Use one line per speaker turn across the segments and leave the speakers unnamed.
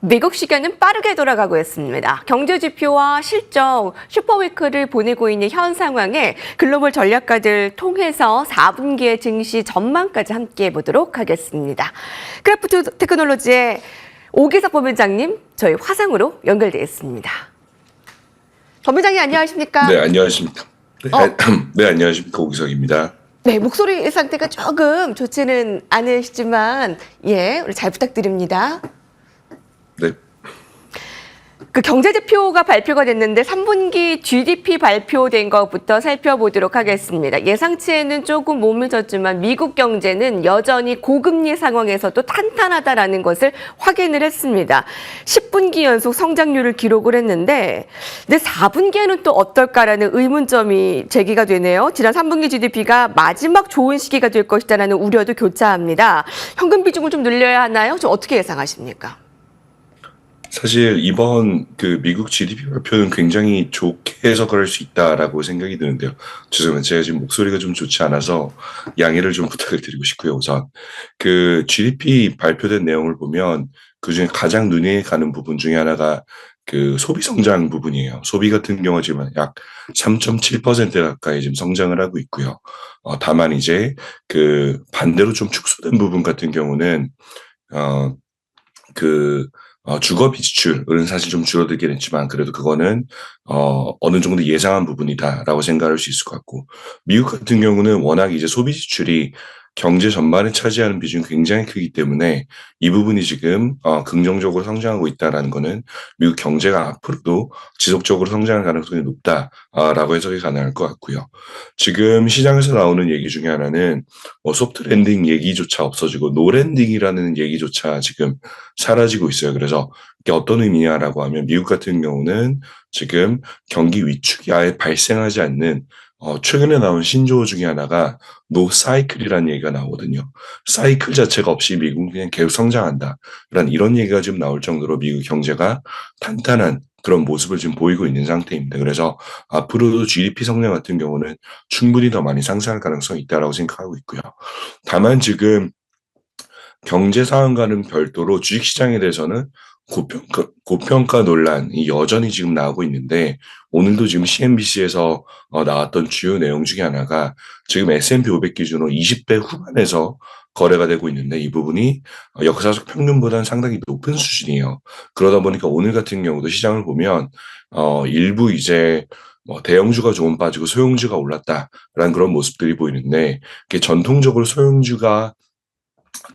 미국 시계는 빠르게 돌아가고 있습니다. 경제 지표와 실적, 슈퍼위크를 보내고 있는 현 상황에 글로벌 전략가들 통해서 4분기의 증시 전망까지 함께해 보도록 하겠습니다. 크래프트 테크놀로지의 오기석 본부장님, 저희 화상으로 연결되어 있습니다. 본부장님 안녕하십니까?
네, 안녕하십니까. 네,
어.
네, 안녕하십니까. 오기석입니다.
네, 목소리 상태가 조금 좋지는 않으시지만, 예, 우리 잘 부탁드립니다.
네.
그 경제지표가 발표가 됐는데 3분기 GDP 발표된 것부터 살펴보도록 하겠습니다. 예상치에는 조금 못 미쳤지만 미국 경제는 여전히 고금리 상황에서도 탄탄하다라는 것을 확인을 했습니다. 10분기 연속 성장률을 기록을 했는데 근데 4분기에는 또 어떨까라는 의문점이 제기가 되네요. 지난 3분기 GDP가 마지막 좋은 시기가 될 것이다라는 우려도 교차합니다. 현금 비중을 좀 늘려야 하나요? 좀 어떻게 예상하십니까?
사실 이번 그 미국 GDP 발표는 굉장히 좋게 해석을 할 수 있다라고 생각이 드는데요. 죄송합니다. 제가 지금 목소리가 좀 좋지 않아서 양해를 좀 부탁을 드리고 싶고요. 우선 그 GDP 발표된 내용을 보면 그중에 가장 눈에 가는 부분 중에 하나가 그 소비 성장 부분이에요. 소비 같은 경우 지금 약 3.7% 가까이 지금 성장을 하고 있고요. 다만 이제 그 반대로 좀 축소된 부분 같은 경우는 어, 그 주거비 지출은 사실 좀 줄어들긴 했지만 그래도 그거는 어느 정도 예상한 부분이다라고 생각할 수 있을 것 같고 미국 같은 경우는 워낙 이제 소비 지출이 경제 전반에 차지하는 비중이 굉장히 크기 때문에 이 부분이 지금 긍정적으로 성장하고 있다라는 거는 미국 경제가 앞으로도 지속적으로 성장할 가능성이 높다라고 해석이 가능할 것 같고요. 지금 시장에서 나오는 얘기 중에 하나는 소프트 랜딩 얘기조차 없어지고 노 랜딩이라는 얘기조차 지금 사라지고 있어요. 그래서 이게 어떤 의미냐라고 하면 미국 같은 경우는 지금 경기 위축이 아예 발생하지 않는 최근에 나온 신조어 중에 하나가 노 사이클이라는 얘기가 나오거든요. 사이클 자체가 없이 미국은 그냥 계속 성장한다. 이런 얘기가 지금 나올 정도로 미국 경제가 탄탄한 그런 모습을 지금 보이고 있는 상태입니다. 그래서 앞으로도 GDP 성장 같은 경우는 충분히 더 많이 상승할 가능성이 있다라고 생각하고 있고요. 다만 지금 경제 상황과는 별도로 주식시장에 대해서는 고평가 논란이 여전히 지금 나오고 있는데 오늘도 지금 CNBC에서 나왔던 주요 내용 중에 하나가 지금 S&P 500 기준으로 20배 후반에서 거래가 되고 있는데 이 부분이 역사적 평균보다는 상당히 높은 수준이에요. 그러다 보니까 오늘 같은 경우도 시장을 보면 일부 이제 대형주가 조금 빠지고 소형주가 올랐다라는 그런 모습들이 보이는데 전통적으로 소형주가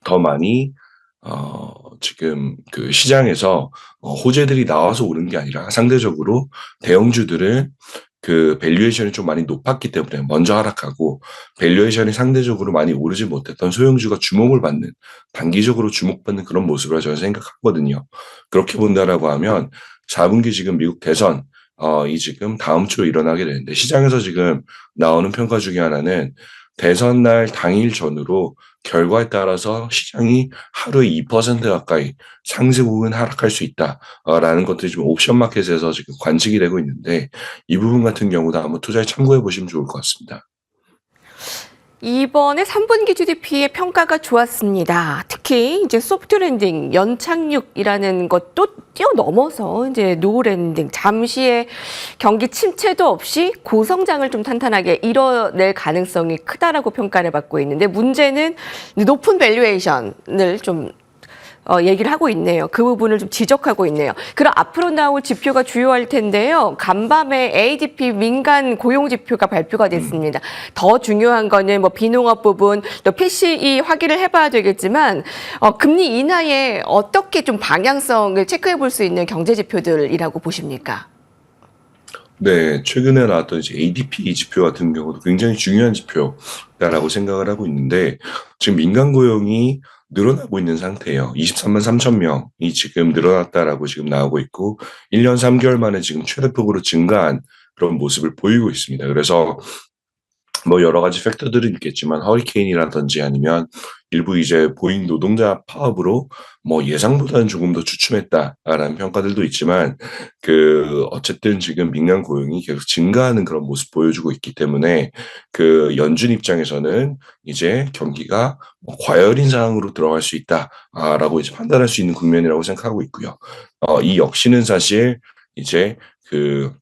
더 많이 지금 그 시장에서 호재들이 나와서 오른 게 아니라 상대적으로 대형주들은 그 밸류에이션이 좀 많이 높았기 때문에 먼저 하락하고 밸류에이션이 상대적으로 많이 오르지 못했던 소형주가 주목을 받는 단기적으로 주목받는 그런 모습을 저는 생각하거든요. 그렇게 본다라고 하면 4분기 지금 미국 대선 이 지금 다음 주로 일어나게 되는데 시장에서 지금 나오는 평가 중에 하나는 대선 날 당일 전후로 결과에 따라서 시장이 하루에 2% 가까이 상승 혹은 하락할 수 있다라는 것들이 지금 옵션 마켓에서 지금 관측이 되고 있는데 이 부분 같은 경우도 한번 투자에 참고해 보시면 좋을 것 같습니다.
이번에 3분기 GDP의 평가가 좋았습니다. 특히 이제 소프트 랜딩, 연착륙이라는 것도 뛰어넘어서 이제 노 랜딩, 잠시의 경기 침체도 없이 고성장을 좀 탄탄하게 이뤄낼 가능성이 크다라고 평가를 받고 있는데 문제는 높은 밸류에이션을 좀 얘기를 하고 있네요. 그 부분을 좀 지적하고 있네요. 그럼 앞으로 나올 지표가 주요할 텐데요. 간밤에 ADP 민간 고용 지표가 발표가 됐습니다. 더 중요한 거는 뭐 비농업 부분, 또 PCE 확인을 해봐야 되겠지만 금리 인하에 어떻게 좀 방향성을 체크해 볼 수 있는 경제 지표들이라고 보십니까?
네, 최근에 나왔던 이제 ADP 지표 같은 경우도 굉장히 중요한 지표다라고 생각을 하고 있는데 지금 민간 고용이 늘어나고 있는 상태예요. 23만 3천 명이 지금 늘어났다라고 지금 나오고 있고 1년 3개월 만에 지금 최대폭으로 증가한 그런 모습을 보이고 있습니다. 그래서 뭐 여러 가지 팩터들은 있겠지만 허리케인이라든지 아니면 일부 이제 보잉 노동자 파업으로 뭐 예상보다는 조금 더 주춤했다라는 평가들도 있지만 그 어쨌든 지금 민간 고용이 계속 증가하는 그런 모습 보여주고 있기 때문에 그 연준 입장에서는 이제 경기가 뭐 과열인 상황으로 들어갈 수 있다라고 이제 판단할 수 있는 국면이라고 생각하고 있고요. 이 역시는 사실 이제 그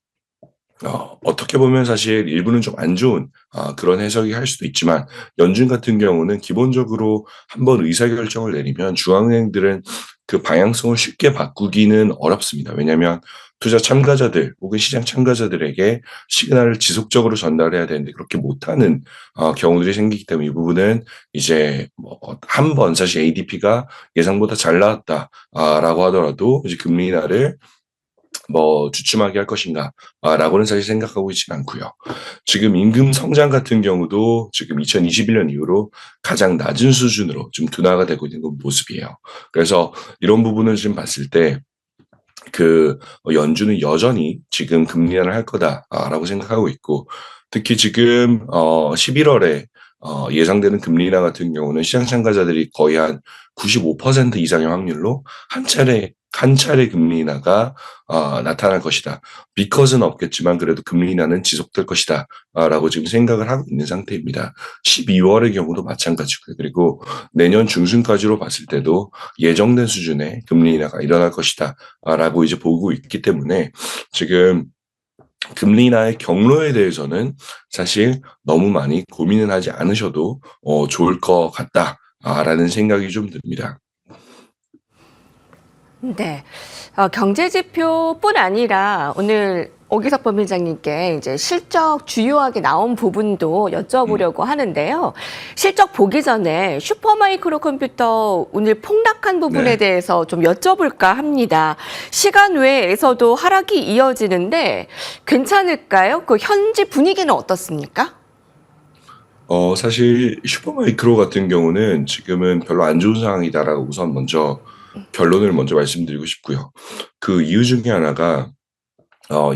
어떻게 보면 사실 일부는 좀 안 좋은 그런 해석이 할 수도 있지만 연준 같은 경우는 기본적으로 한번 의사결정을 내리면 중앙은행들은 그 방향성을 쉽게 바꾸기는 어렵습니다. 왜냐하면 투자 참가자들 혹은 시장 참가자들에게 시그널을 지속적으로 전달해야 되는데 그렇게 못하는 경우들이 생기기 때문에 이 부분은 이제 뭐 한 번 사실 ADP가 예상보다 잘 나왔다라고 하더라도 이제 금리 인하를 뭐 주춤하게 할 것인가 라고는 사실 생각하고 있지는 않고요. 지금 임금 성장 같은 경우도 지금 2021년 이후로 가장 낮은 수준으로 좀 둔화가 되고 있는 모습이에요. 그래서 이런 부분을 지금 봤을 때 그 연준은 여전히 지금 금리 인하를 할 거다라고 생각하고 있고 특히 지금 11월에 예상되는 금리 인하 같은 경우는 시장 참가자들이 거의 한 95% 이상의 확률로 한 차례 금리 인하가 나타날 것이다. 비컷은 없겠지만 그래도 금리 인하는 지속될 것이다. 라고 지금 생각을 하고 있는 상태입니다. 12월의 경우도 마찬가지고요. 그리고 내년 중순까지로 봤을 때도 예정된 수준의 금리 인하가 일어날 것이다. 라고 이제 보고 있기 때문에 지금 금리 인하의 경로에 대해서는 사실 너무 많이 고민은 하지 않으셔도 좋을 것 같다라는 생각이 좀 듭니다.
네. 경제 지표뿐 아니라 오늘 오기석 법무장님께 이제 실적 주요하게 나온 부분도
음,
여쭤보려고 하는데요. 실적 보기 전에 슈퍼마이크로 컴퓨터 오늘 폭락한 부분에
네.
대해서 좀 여쭤볼까 합니다. 시간 외에서도 하락이 이어지는데 괜찮을까요? 그 현지 분위기는 어떻습니까?
사실 슈퍼마이크로 같은 경우는 지금은 별로 안 좋은 상황이다라고 우선 먼저 결론을 먼저 말씀드리고 싶고요. 그 이유 중에 하나가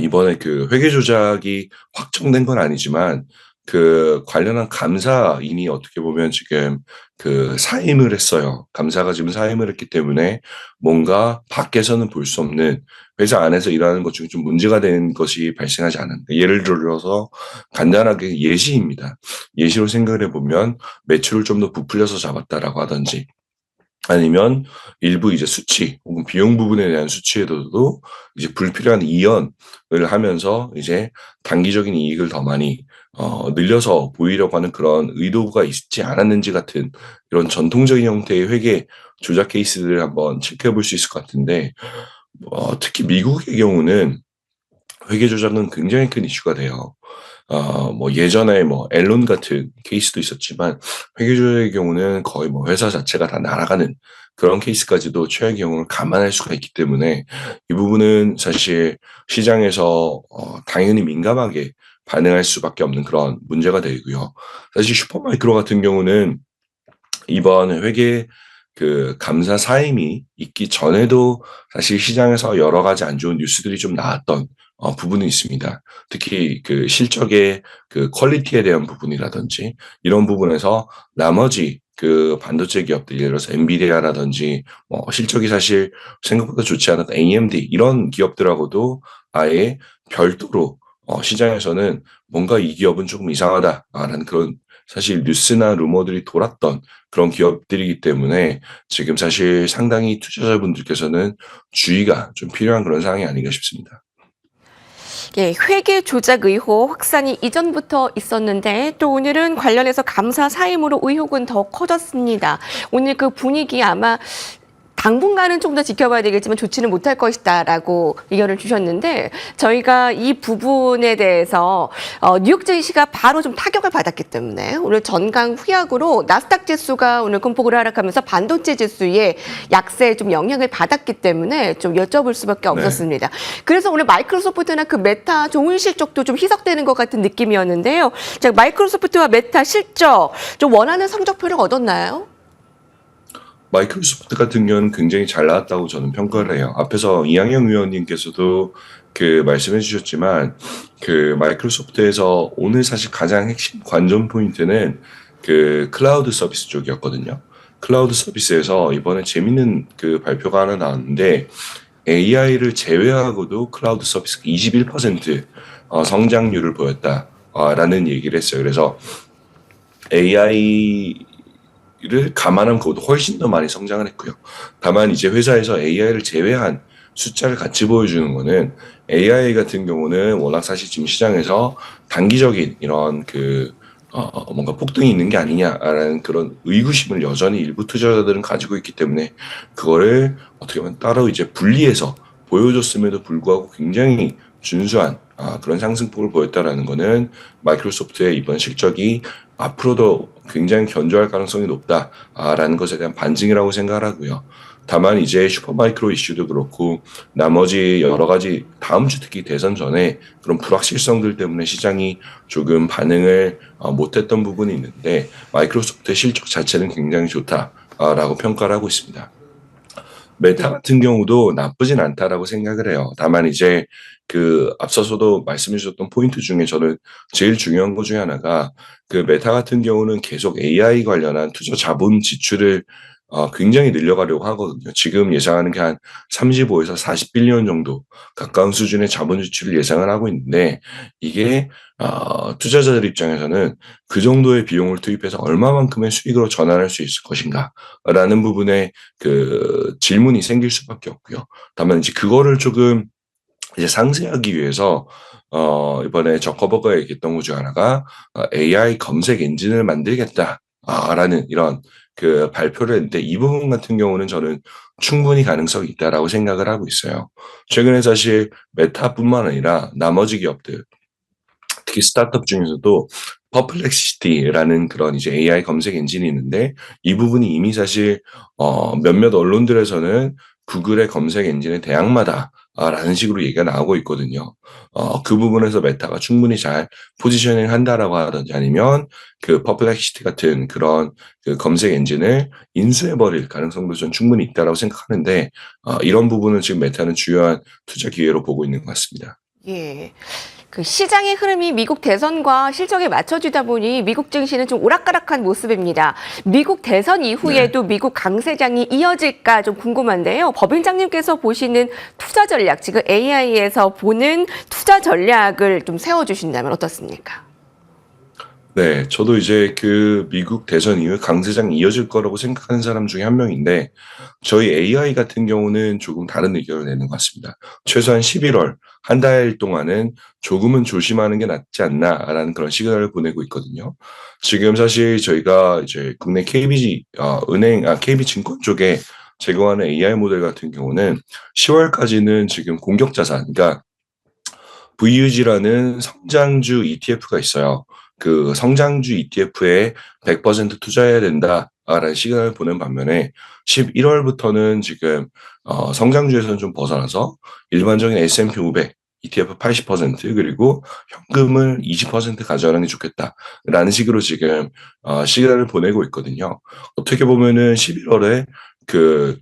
이번에 그 회계 조작이 확정된 건 아니지만 그 관련한 감사인이 어떻게 보면 지금 그 사임을 했어요. 감사가 지금 사임을 했기 때문에 뭔가 밖에서는 볼 수 없는 회사 안에서 일하는 것 중에 좀 문제가 된 것이 발생하지 않은. 예를 들어서 간단하게 예시입니다. 예시로 생각을 해보면 매출을 좀 더 부풀려서 잡았다라고 하든지 아니면 일부 이제 수치 혹은 비용 부분에 대한 수치에도 이제 불필요한 이연을 하면서 이제 단기적인 이익을 더 많이 늘려서 보이려고 하는 그런 의도가 있지 않았는지 같은 이런 전통적인 형태의 회계 조작 케이스들을 한번 체크해 볼 수 있을 것 같은데 특히 미국의 경우는 회계 조작은 굉장히 큰 이슈가 돼요. 뭐 예전에 뭐 앨런 같은 케이스도 있었지만 회계조의 경우는 거의 뭐 회사 자체가 다 날아가는 그런 케이스까지도 최악의 경우를 감안할 수가 있기 때문에 이 부분은 사실 시장에서 당연히 민감하게 반응할 수밖에 없는 그런 문제가 되고요. 사실 슈퍼마이크로 같은 경우는 이번 회계 그 감사 사임이 있기 전에도 사실 시장에서 여러 가지 안 좋은 뉴스들이 좀 나왔던 부분이 있습니다. 특히 그 실적의 그 퀄리티에 대한 부분이라든지 이런 부분에서 나머지 그 반도체 기업들 예를 들어서 엔비디아라든지 뭐 실적이 사실 생각보다 좋지 않았던 AMD 이런 기업들하고도 아예 별도로 시장에서는 뭔가 이 기업은 조금 이상하다라는 그런 사실 뉴스나 루머들이 돌았던 그런 기업들이기 때문에 지금 사실 상당히 투자자분들께서는 주의가 좀 필요한 그런 상황이 아닌가 싶습니다.
예, 회계 조작 의혹 확산이 이전부터 있었는데 또 오늘은 관련해서 감사 사임으로 의혹은 더 커졌습니다. 오늘 그 분위기 아마 당분간은 좀 더 지켜봐야 되겠지만 좋지는 못할 것이다라고 의견을 주셨는데 저희가 이 부분에 대해서 뉴욕 증시가 바로 좀 타격을 받았기 때문에 오늘 전강 후약으로 나스닥 지수가 오늘 금폭을 하락하면서 반도체 지수에 약세에 좀 영향을 받았기 때문에 좀 여쭤볼 수밖에
네.
없었습니다. 그래서 오늘 마이크로소프트나 그 메타 좋은 실적도 좀 희석되는 것 같은 느낌이었는데요. 자, 마이크로소프트와 메타 실적 좀 원하는 성적표를 얻었나요?
마이크로소프트 같은 경우는 굉장히 잘 나왔다고 저는 평가를 해요. 앞에서 이항영 위원님께서도 그 말씀해 주셨지만 그 마이크로소프트에서 오늘 사실 가장 핵심 관전 포인트는 그 클라우드 서비스 쪽이었거든요. 클라우드 서비스에서 이번에 재밌는 그 발표가 하나 나왔는데 AI를 제외하고도 클라우드 서비스가 21% 성장률을 보였다라는 얘기를 했어요. 그래서 AI를 감안한 것보다 훨씬 더 많이 성장을 했고요. 다만 이제 회사에서 AI를 제외한 숫자를 같이 보여주는 거는 AI 같은 경우는 워낙 사실 지금 시장에서 단기적인 이런 뭔가 폭등이 있는 게 아니냐라는 그런 의구심을 여전히 일부 투자자들은 가지고 있기 때문에 그거를 어떻게 보면 따로 이제 분리해서 보여줬음에도 불구하고 굉장히 준수한 그런 상승폭을 보였다라는 거는 마이크로소프트의 이번 실적이 앞으로도 굉장히 견조할 가능성이 높다라는 것에 대한 반증이라고 생각을 하고요. 다만 이제 슈퍼마이크로 이슈도 그렇고 나머지 여러 가지 다음 주 특히 대선 전에 그런 불확실성들 때문에 시장이 조금 반응을 못했던 부분이 있는데 마이크로소프트의 실적 자체는 굉장히 좋다라고 평가를 하고 있습니다. 메타 같은 경우도 나쁘진 않다라고 생각을 해요. 다만 이제 그 앞서서도 말씀해 주셨던 포인트 중에 저는 제일 중요한 것 중에 하나가 그 메타 같은 경우는 계속 AI 관련한 투자 자본 지출을 굉장히 늘려가려고 하거든요. 지금 예상하는 게 한 35에서 40빌리언 정도 가까운 수준의 자본 지출을 예상을 하고 있는데 이게 투자자들 입장에서는 그 정도의 비용을 투입해서 얼마만큼의 수익으로 전환할 수 있을 것인가라는 부분에 그 질문이 생길 수밖에 없고요. 다만 이제 그거를 조금 이제 상쇄하기 위해서 이번에 저커버거가 얘기했던 것 중 하나가 AI 검색 엔진을 만들겠다라는 이런 그 발표를 했는데 이 부분 같은 경우는 저는 충분히 가능성이 있다라고 생각을 하고 있어요. 최근에 사실 메타뿐만 아니라 나머지 기업들 특히 스타트업 중에서도 퍼플렉시티라는 그런 이제 AI 검색 엔진이 있는데 이 부분이 이미 사실 몇몇 언론들에서는 구글의 검색 엔진의 대항마다라는 식으로 얘기가 나오고 있거든요. 그 부분에서 메타가 충분히 잘 포지셔닝 한다라고 하든지 아니면 그 퍼플렉시티 같은 그런 그 검색 엔진을 인수해버릴 가능성도 전 충분히 있다라고 생각하는데 이런 부분은 지금 메타는 주요한 투자 기회로 보고 있는 것 같습니다.
예. 그 시장의 흐름이 미국 대선과 실적에 맞춰지다 보니 미국 증시는 좀 오락가락한 모습입니다. 미국 대선 이후에도 미국 강세장이 이어질까 좀 궁금한데요. 법인장님께서 보시는 투자 전략, 지금 AI에서 보는 투자 전략을 좀 세워주신다면 어떻습니까?
네, 저도 이제 그 미국 대선 이후에 강세장이 이어질 거라고 생각하는 사람 중에 한 명인데, 저희 AI 같은 경우는 조금 다른 의견을 내는 것 같습니다. 최소한 11월, 한 달 동안은 조금은 조심하는 게 낫지 않나라는 그런 시그널을 보내고 있거든요. 지금 사실 저희가 이제 국내 KB증권 쪽에 제공하는 AI 모델 같은 경우는 10월까지는 지금 공격자산, 그러니까 VUG라는 성장주 ETF가 있어요. 그 성장주 ETF에 100% 투자해야 된다라는 시그널을 보낸 반면에 11월부터는 지금 성장주에서는 좀 벗어나서 일반적인 S&P 500 ETF 80% 그리고 현금을 20% 가져가는 게 좋겠다라는 식으로 지금 시그널을 보내고 있거든요. 어떻게 보면은 11월에 그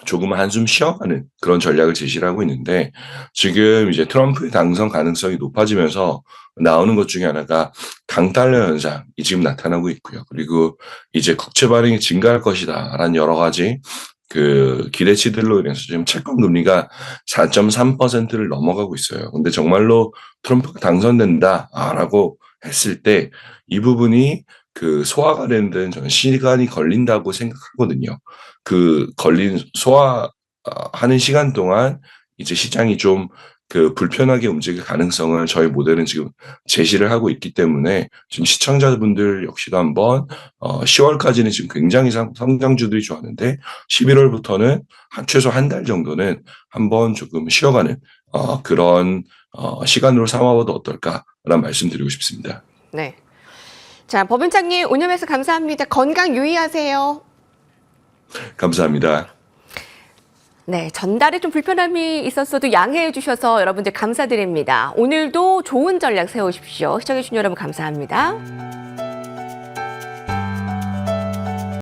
조금 한숨 쉬어가는 그런 전략을 제시를 하고 있는데 지금 이제 트럼프의 당선 가능성이 높아지면서 나오는 것 중에 하나가 강달러 현상이 지금 나타나고 있고요. 그리고 이제 국채 발행이 증가할 것이다라는 여러 가지 그 기대치들로 인해서 지금 채권 금리가 4.3%를 넘어가고 있어요. 근데 정말로 트럼프가 당선된다라고 했을 때 이 부분이 그 소화가 되는 데는 저는 시간이 걸린다고 생각하거든요. 그 걸린 소화하는 시간 동안 이제 시장이 좀 그 불편하게 움직일 가능성을 저희 모델은 지금 제시를 하고 있기 때문에 지금 시청자분들 역시도 한번 10월까지는 지금 굉장히 성장주들이 좋았는데 11월부터는 최소 한 달 정도는 한번 조금 쉬어가는 그런 시간으로 삼아봐도 어떨까라는 말씀드리고 싶습니다.
네. 자, 법인장님 오늘 말씀 감사합니다. 건강 유의하세요.
감사합니다.
네, 전달에 좀 불편함이 있었어도 양해해 주셔서 여러분들 감사드립니다. 오늘도 좋은 전략 세우십시오. 시청해주신 여러분 감사합니다.